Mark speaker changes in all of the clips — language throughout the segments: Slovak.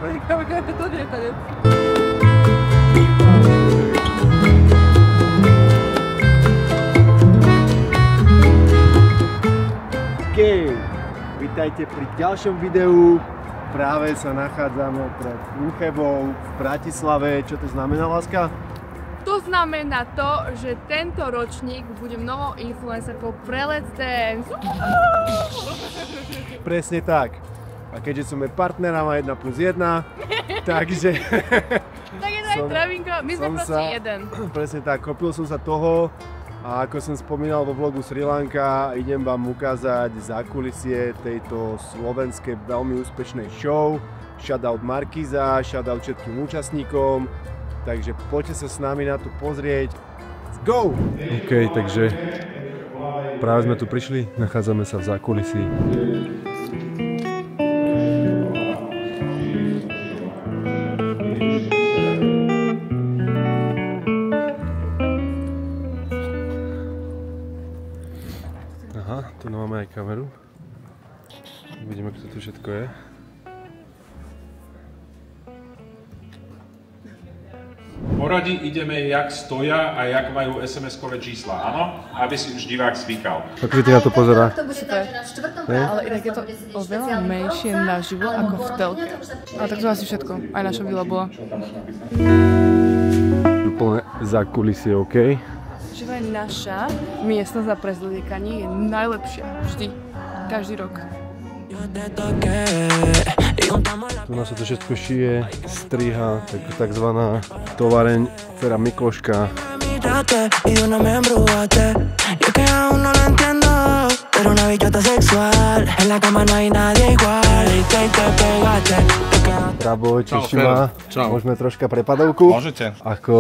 Speaker 1: Vítajte pri ďalšom videu. Práve sa nachádzame pred Úchevou v Bratislave. Čo to znamená, láska?
Speaker 2: To znamená to, že tento ročník budem novou influencerkou pre Let's Dance.
Speaker 1: Presne tak. A keďže sme partnerama 1+1, takže...
Speaker 2: Tak je to aj Travinko, my sme proste jeden.
Speaker 1: Presne tak, kopil som sa toho a ako som spomínal vo vlogu Sri Lanka, idem vám ukázať zákulisie tejto slovenskej veľmi úspešnej show. Shoutout Markíza, shoutout všetkým účastníkom. Takže poďte sa s nami na to pozrieť. Let's go! OK, takže práve sme tu prišli, nachádzame sa v zákulisí. Aha, tu máme aj kameru. Uvidíme, kto tu všetko je.
Speaker 3: Poradí ideme, jak stoja a jak majú SMS-kové čísla, áno? Aby si už divák zvykal.
Speaker 1: Ako ty na to pozerá?
Speaker 2: Super. Ale inak je to oveľa menšie naživo ako v telke. Ale tak to asi všetko. Aj naša vila bola.
Speaker 1: Úplne zákulisie, OK?
Speaker 2: Že aj naša miestnosť na prezliekaní je najlepšia. Vždy. Každý rok.
Speaker 1: Tu nás sa to všetko šije, striha, takzvaná tovareň Fera Mikloška. Bravo, teší ma. Môžeme troška prepadovku?
Speaker 4: Môžete.
Speaker 1: Ako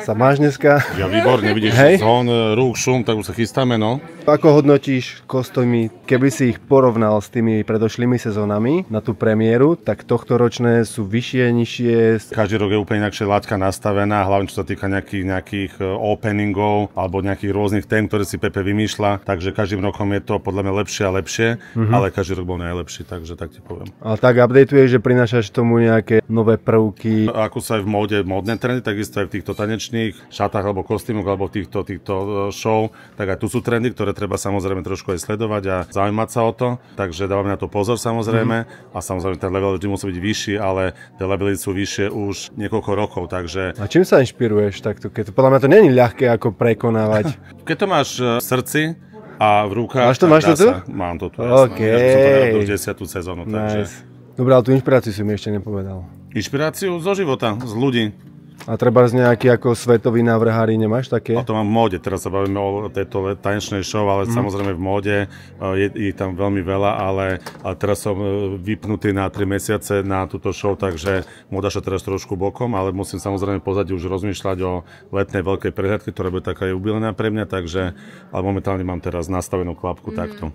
Speaker 1: sa máš dneska?
Speaker 4: Ja výborne, vidíš, zhon, rúk, šum, tak už sa chystáme, no.
Speaker 1: Ako hodnotíš kostýmy, keby si ich porovnal s tými predošlými sezónami na tú premiéru, tak tohtoročné sú vyššie, nižšie?
Speaker 4: Každý rok je úplne inakšia látka nastavená, hlavne čo sa týka nejakých openingov alebo nejakých rôznych tém, ktoré si Pepe vymýšľa, takže každým rokom je to podľa mňa lepšie a lepšie, ale každý rok bol najlepší, takže tak ti poviem.
Speaker 1: A tak updateuješ, že prinášaš tomu nejaké nové prvky?
Speaker 4: Ako sa aj v móde modné trendy, takisto aj v týchto tanečných šatách alebo kostýmoch alebo v týchto show, tak aj tu sú trendy, ktoré treba samozrejme trošku aj sledovať a zaujímať sa o to, takže dávame na to pozor samozrejme a samozrejme ten level vždy musí byť vyšší, ale tie levely sú vyššie už niekoľko rokov, takže...
Speaker 1: A čím sa inšpiruješ takto? Keď to, podľa mňa to nie je ľahké ako prekonávať.
Speaker 4: Keď to máš v srdci a v rukách...
Speaker 1: Máš to tu?
Speaker 4: Mám to tu,
Speaker 1: OK.
Speaker 4: Ja som to nerobil 10. sezónu, takže...
Speaker 1: Dobre, ale tú inšpiráciu si mi ešte nepovedal.
Speaker 4: Inšpiráciu zo života, z ľudí.
Speaker 1: A treba z nejaký ako svetový návrhári, nemáš také?
Speaker 4: A to mám v móde, teraz sa bavíme o tejto tanečnej show, ale samozrejme v móde je tam veľmi veľa, ale teraz som vypnutý na 3 mesiace na túto show, takže móda sa teraz trošku bokom, ale musím samozrejme pozadí už rozmýšľať o letnej veľkej prehliadke, ktorá bude taká jubilejná pre mňa, takže ale momentálne mám teraz nastavenú klapku takto.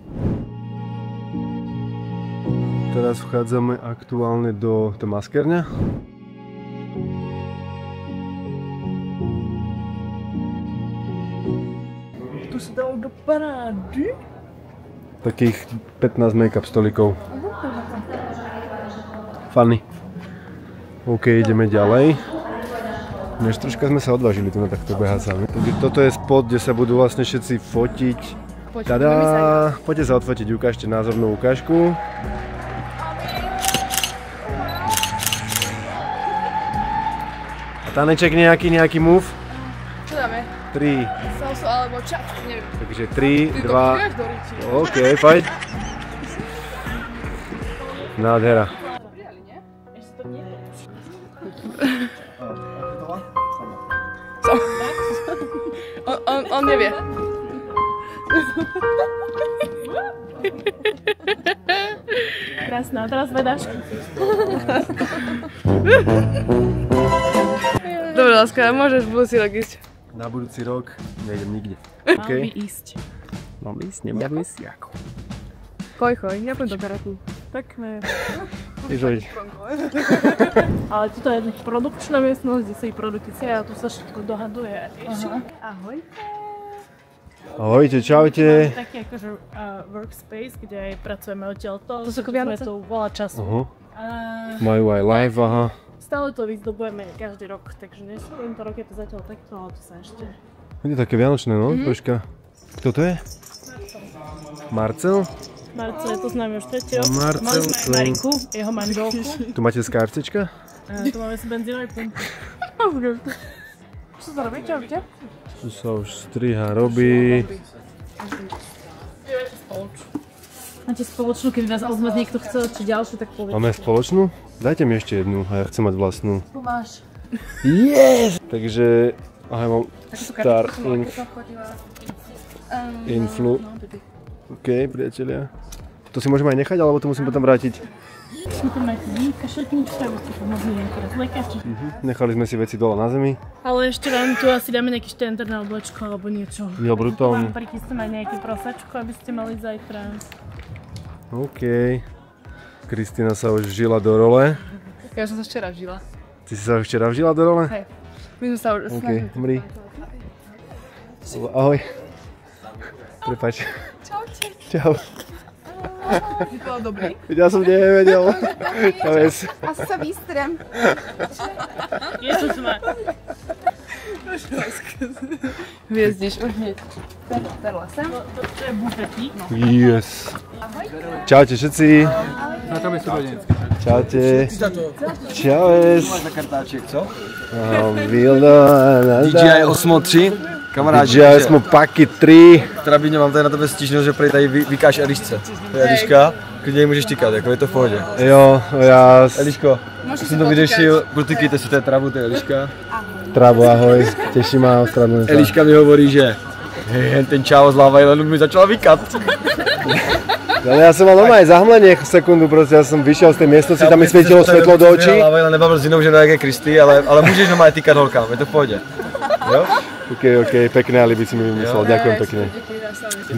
Speaker 1: Teraz vchádzame aktuálne do maskérňa.
Speaker 2: Tu sa dalo do parády.
Speaker 1: Takých 15 make-up stolikov. Funny. OK, ideme ďalej. Než troška sme sa odvážili tu na takto behať sami. Takže toto je spot, kde sa budú vlastne všetci fotiť. Tada! Poďte sa odfotiť, ukážte názornú ukážku. A taneček nejaký move?
Speaker 2: Čo dáme?
Speaker 1: 3.
Speaker 2: Salsu alebo čas, neviem.
Speaker 1: Takže 3, 2... OK, poď. Nádhera.
Speaker 2: On nevie.
Speaker 5: Krásna, teraz vedáš.
Speaker 2: Dobre, láska, môžeš budúci rok ísť.
Speaker 1: Na budúci rok nejdem nikde.
Speaker 5: Mal by ísť.
Speaker 1: Mám ísť, nebudem ísť ako.
Speaker 2: Choj, ja pôjdem do karatu.
Speaker 5: Pekné.
Speaker 1: Ižoj.
Speaker 5: Ale tuto je produkčná miestnosť, kde sa produkcia a tu sa všetko dohaduje. Ahoj.
Speaker 1: Ahojte, čaute.
Speaker 5: Taký akože workspace, kde aj pracujeme odtiaľto. To sme tu veľa času.
Speaker 1: Majú aj live, aha.
Speaker 5: Stále to vyzdobujeme každý rok, takže nie sú tento rok je to zatiaľ takto, ale to sa ešte...
Speaker 1: Je to také vianočné, no? Počka. Kto to je? Marcel?
Speaker 5: Marcel je to s nami už tretieho.
Speaker 1: Marcel,
Speaker 5: Mali sme aj Mariku, jeho manželku.
Speaker 1: Tu máte skárcečka?
Speaker 5: Tu máme si benzínové pumpy. Čo sa robí? Čaute?
Speaker 1: Tu sa už striha robí.
Speaker 5: Máte spoločnú, keby vás ozvať niekto chcel, či ďalšiu, tak povedzte.
Speaker 1: Máme spoločnú? Dajte mi ešte jednu a ja chcem mať vlastnú.
Speaker 5: Tu máš.
Speaker 1: Yes! Takže, aha, mám Star Influ. OK, priatelia. To si môžeme aj nechať, alebo to musím potom vrátiť?
Speaker 5: Tu máte kašletníčka, aby ste pomohli teraz lekáči.
Speaker 1: Nechali sme si veci dole na zemi.
Speaker 5: Ale ešte vám tu asi dáme nejaký štender na oblečko alebo niečo.
Speaker 1: Jo, brutálne.
Speaker 5: Vám prikystem aj nejaké prosačko, aby ste mali zajtra.
Speaker 1: OK. Kristina sa už vžila do role.
Speaker 2: Ja som sa včera vžila.
Speaker 1: Ty si sa včera vžila do role?
Speaker 2: Hej. My sme sa už
Speaker 1: OK, mri. Ahoj. Prepáč.
Speaker 2: Čaute.
Speaker 1: Čau.
Speaker 2: Vypadal dobrý.
Speaker 1: Ja som nevedel.
Speaker 2: Asi sa vystrem.
Speaker 5: Ježiš má.
Speaker 2: Hviezdíš už hneď. Perla sem.
Speaker 5: To je bufetík.
Speaker 1: Yes. Čaute všetci.
Speaker 6: Na tobě studenec.
Speaker 1: Čaute. Čaues.
Speaker 6: Máš na kartáček, co?
Speaker 1: Vildo.
Speaker 6: DJI Osmo 3. Kamarádi,
Speaker 1: DJI Osmo Paky 3.
Speaker 6: Trabíně, mám tady na tebe stížnost, že prý tady vykáš Elišce. To je Eliška, klidně ji můžeš tykat, jako je to v pohodě.
Speaker 1: Jo, já...
Speaker 6: Eliško, jsem to vyřešil, protykejte si, to je Travu, to je Eliška.
Speaker 1: Travu, ahoj, těší má ostradnou.
Speaker 6: Eliška mi hovorí, že ten čávo z Lava Islandu mi začala vykat.
Speaker 1: Ale ja som mal normálne zahmlenie sekundu, proste ja som vyšiel z tej miestnosti, tam mi svietilo svetlo do očí.
Speaker 6: Lava Island nebavil s jinou ženou, jak je Kristy, ale můžeš normálně tykat holkám, je to v pohodě. Jo?
Speaker 1: OK, pekné alibi si mi vymyslel, ďakujem pekne.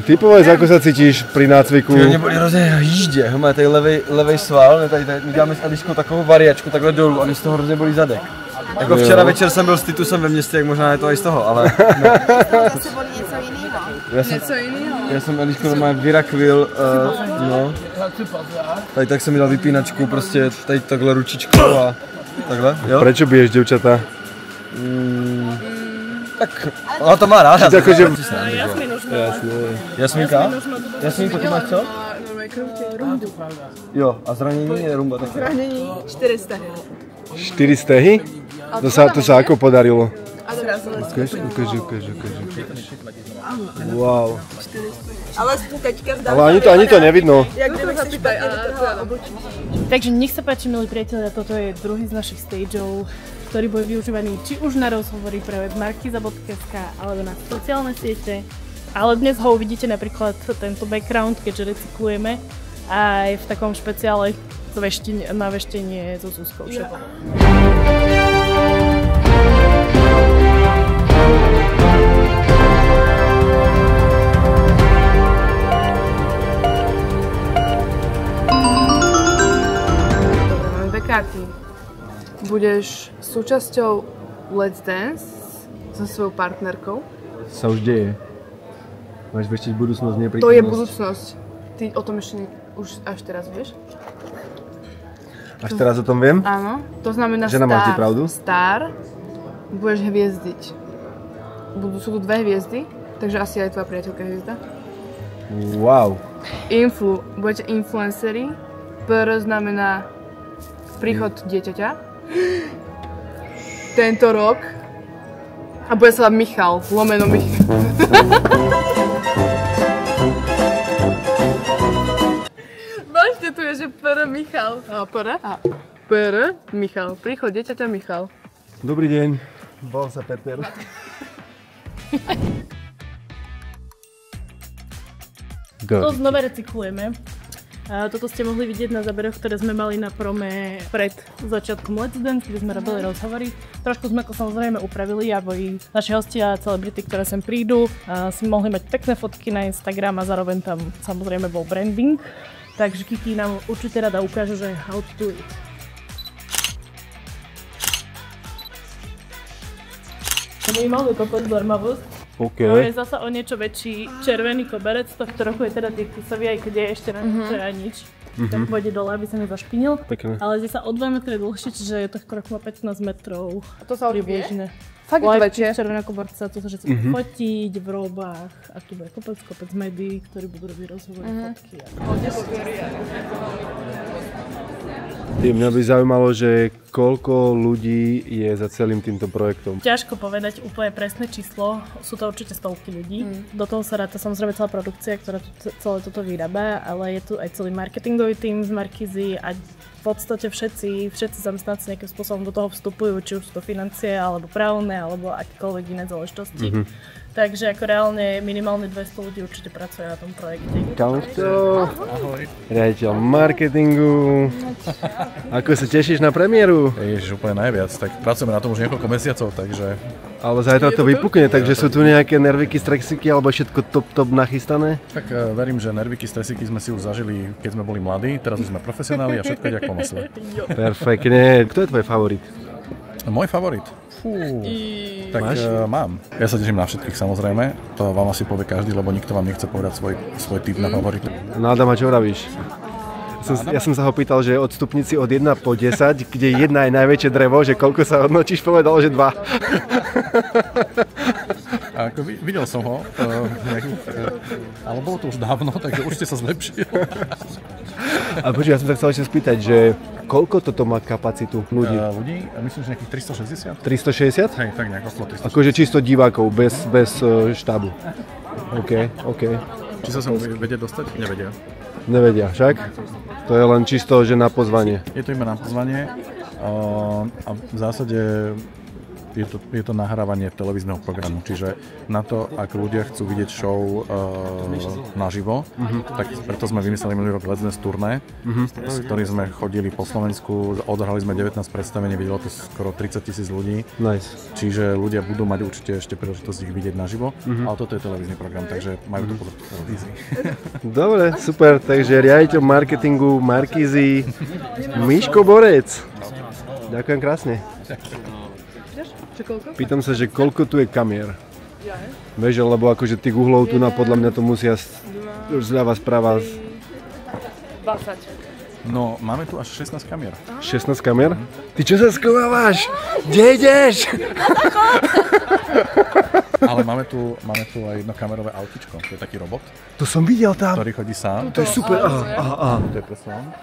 Speaker 1: Ty povedz, ako sa cítiš pri nácviku?
Speaker 6: Ty, mě bolí hrozně jíždě, máme tady levej sval, my děláme s Eliškou takovou variačku takhle dolů a mě z toho hrozně bolí zadek. Jako včera večer jsem byl s Titusem ve městě, jak možná je to i z toho, ale...
Speaker 2: Asi bolí něco jiného.
Speaker 6: Já jsem Elišku normálně vyrakvil, no. Tady tak jsem mi dal vypínačku, prostě tady takhle ručičkou a takhle, jo?
Speaker 1: Prečo biješ devčatá?
Speaker 6: Tak, ona to má ráda.
Speaker 1: Takže...
Speaker 5: Jasmin už má.
Speaker 6: Jasminka? Jasminko, ty máš co? Jo, a zranění je rumba taky.
Speaker 2: Zranění 400.
Speaker 1: 4 stehy? To sa ako podarilo?
Speaker 2: Ukáž.
Speaker 1: Wow.
Speaker 2: Ale teďka zdá.
Speaker 1: Ale ani to nevidno.
Speaker 2: Jak kdyby si špatně
Speaker 5: Takže nech sa páči, milí priatelia, toto je druhý z našich stageov, ktorý bude využívaný či už na rozhovory pre web markiza.sk alebo na sociálne siete. Ale dnes ho uvidíte napríklad tento background, keďže recyklujeme aj v takom špeciále na veštenie so Zuzkou šepom.
Speaker 2: Karty. Budeš súčasťou Let's Dance so svojou partnerkou.
Speaker 1: Sa už deje. Máš veštiť budúcnosť, nie prítomnosť.
Speaker 2: To je budúcnosť. Ty o tom ešte už až teraz vieš?
Speaker 1: Až teraz o tom viem?
Speaker 2: Áno. To znamená
Speaker 1: Žena, máš ty pravdu?
Speaker 2: Star. Budeš hviezdiť. Sú tu 2 hviezdy, takže asi aj tvoja priateľka hviezda.
Speaker 1: Wow.
Speaker 2: Budete influenceri. PR znamená príchod dieťaťa tento rok a bude sa Michal, lomeno Michal. Vážne tu je, že PR Michal. PR Michal, príchod dieťaťa Michal.
Speaker 1: Dobrý deň, volám sa Peter.
Speaker 5: To znova recyklujeme. Toto ste mohli vidieť na záberoch, ktoré sme mali na prome pred začiatkom Let's Dance, kde sme robili rozhovory. Trošku sme to samozrejme upravili, aby naši hostia a celebrity, ktoré sem prídu, si mohli mať pekné fotky na Instagram a zároveň tam samozrejme bol branding. Takže Kiki nám určite rada ukáže, že how to do it. Minimálny kokot Dormavus.
Speaker 1: Okay.
Speaker 5: To je zasa o niečo väčší červený koberec, tohto roku je teda tiež kusový, aj keď je ešte na nič. tak pôjde dole, aby sa nezašpinil.
Speaker 1: Pekné.
Speaker 5: Ale zde sa o 2 metre dlhšie, čiže je to skoro 15 metrov.
Speaker 2: A to sa
Speaker 5: približne.
Speaker 2: Fakt je to väčšie?
Speaker 5: Červená koberca, to sa že sa bude fotiť v robách a tu bude kopec médií, ktorí budú robiť rozhovory, fotky.
Speaker 1: Mňa by zaujímalo, že koľko ľudí je za celým týmto projektom.
Speaker 5: Ťažko povedať úplne presné číslo, sú to určite stovky ľudí. Do toho sa ráta samozrejme celá produkcia, ktorá celé toto vyrába, ale je tu aj celý marketingový tím z Markízy a v podstate všetci zamestnanci nejakým spôsobom do toho vstupujú, či už sú to financie, alebo právne, alebo akékoľvek iné záležitosti. Takže ako reálne minimálne 200 ľudí určite pracuje na tom projekte.
Speaker 1: Kauto, riaditeľ marketingu. Ako sa tešíš na premiéru?
Speaker 7: Ježiš, úplne najviac. Tak pracujeme na tom už niekoľko mesiacov, takže...
Speaker 1: Ale zajtra to vypukne, takže sú tu nejaké nerviky, stresiky alebo všetko top nachystané?
Speaker 7: Tak verím, že nerviky, stresiky sme si už zažili, keď sme boli mladí, teraz už sme profesionáli a všetko ide ako po masle.
Speaker 1: Perfektne. Kto je tvoj favorit?
Speaker 7: Môj favorit? Tak mám. Ja sa teším na všetkých samozrejme, to vám asi povie každý, lebo nikto vám nechce povedať svoj tip na favoritu.
Speaker 1: No Adama, čo vravíš? Ja som sa ho pýtal, že od stupnici od 1 po 10, kde 1 je najväčšie drevo, že koľko sa hodnotíš, povedal, že 2.
Speaker 7: Ako videl som ho, ale bolo to už dávno, takže určite sa zlepšil.
Speaker 1: Ale počuj, ja som sa chcel ešte spýtať, že koľko toto má kapacitu ľudí?
Speaker 7: Ľudí, myslím, že nejakých 360.
Speaker 1: 360?
Speaker 7: Hej, tak nejako 100.
Speaker 1: Akože čisto divákov, bez štábu. OK.
Speaker 7: Či sa vedia dostať? Nevedia.
Speaker 1: Nevedia, však? To je len čisto, že na pozvanie.
Speaker 7: Je to iba na pozvanie a v zásade je to nahrávanie televízneho programu, čiže na to, ak ľudia chcú vidieť show naživo, tak preto sme vymysleli minulý rok Let's Dance turné, s ktorým sme chodili po Slovensku, odohrali sme 19 predstavení, videlo to skoro 30,000 ľudí, čiže ľudia budú mať určite ešte príležitosť ich vidieť naživo, ale toto je televízny program, takže majú to pozor v televízii. Dobre,
Speaker 1: super, takže riaditeľ marketingu Markízy Miško Borec. Ďakujem krásne. Pýtam sa, že koľko tu je kamier? Vieš, lebo akože tých uhlov tu na podľa mňa to musia zľava správa.
Speaker 2: 20.
Speaker 7: No, máme tu až 16 kamier.
Speaker 1: 16 kamier? Ty čo sa skovávaš? Kde ideš?
Speaker 7: Ale máme tu aj jednokamerové autičko, to je taký robot.
Speaker 1: To som videl tam.
Speaker 7: Ktorý chodí sám.
Speaker 1: To je super.
Speaker 7: To je presne on.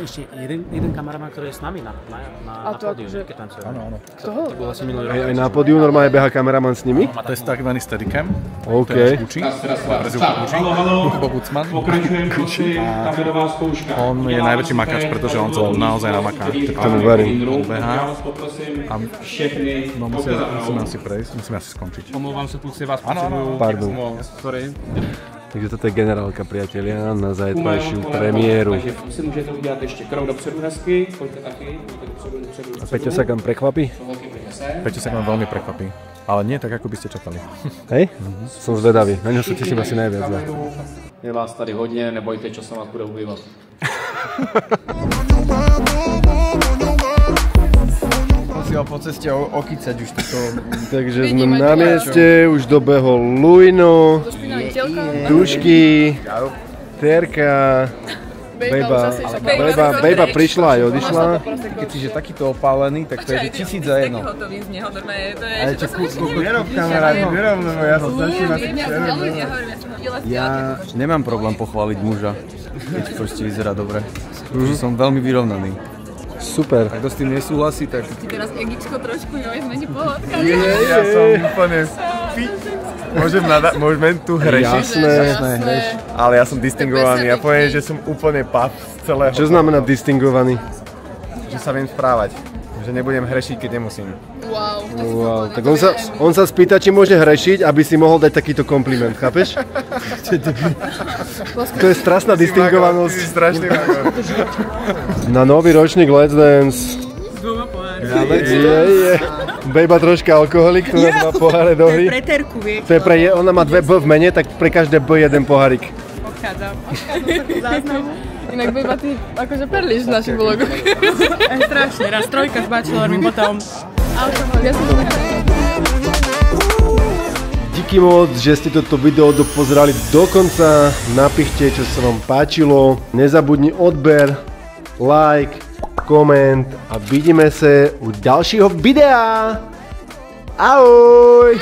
Speaker 8: Ešte jeden kameraman, ktorý je s nami na pódiu, keď tancuje.
Speaker 7: Áno.
Speaker 1: Aj na pódiu normálne beha kameraman s nimi?
Speaker 7: To je takzvaný Steadicam.
Speaker 1: OK.
Speaker 7: To je Kuči, Kubo Bucman. On je najväčší makač, pretože on to naozaj namaká.
Speaker 1: Tak tomu verím.
Speaker 7: On behá a musíme asi prejsť, musíme asi skončiť.
Speaker 8: Omlouvám sa, kluci, vás
Speaker 7: potrebujú.
Speaker 1: Pardon.
Speaker 8: Sorry.
Speaker 1: Takže toto je generálka, priatelia, na zajtrajšiu premiéru.
Speaker 8: Takže si můžete udělat ještě krok dopředu hezky, pojďte taky, dopředu.
Speaker 1: A Peťo sa kam prekvapí?
Speaker 7: Peťo sa kam veľmi prekvapí, ale nie tak, ako by ste čakali.
Speaker 1: Hej? Som zvedavý, na ňo sa teším asi najviac.
Speaker 8: Je vás tady hodně, nebojte, čo sa vás bude ubývat.
Speaker 6: Musel po ceste okýcať už toto.
Speaker 1: Takže sme na mieste, už dobehol Luino, Dušky, Terka, Bejba prišla aj odišla.
Speaker 6: Keď si že takýto opálený, tak to je 1000 za jedno. Ale čo
Speaker 1: Vierob kamaráti, lebo ja sa začím asi
Speaker 6: Ja nemám problém pochváliť muža, keď proste vyzerá dobre. Že som veľmi vyrovnaný.
Speaker 1: Super.
Speaker 6: Ak to s tým nesúhlasí, tak...
Speaker 9: Ty teraz egičko trošku, nevieme ti pohodkať.
Speaker 6: Ja som úplne fit. Môžeme tu hrešiť.
Speaker 1: Jasné.
Speaker 6: Ale ja som distingovaný. Ja poviem, že som úplne pav z celého.
Speaker 1: Čo znamená distingovaný?
Speaker 6: Že sa viem správať. Že nebudem hrešiť, keď nemusím.
Speaker 1: Wow. Tak on sa spýta, či môže hrešiť, aby si mohol dať takýto kompliment, chápeš? To je strašná distingovanosť. Na nový ročník Let's Dance. Bejba troška alkoholik, tu nás má poháre do hry.
Speaker 2: To je pre Terku, vieš.
Speaker 1: Ona má 2 B v mene, tak pre každé B jeden pohárik.
Speaker 2: Odchádzam záznamu. Inak Bejba, ty akože perlíš v našim vlogu. Strašne, raz trojka s bachelormi, potom alkohol. Ja som
Speaker 1: Díky moc, že ste toto video dopozerali do konca. Napíšte, čo sa vám páčilo. Nezabudni odber, like, koment a vidíme sa u ďalšieho videa. Ahoj!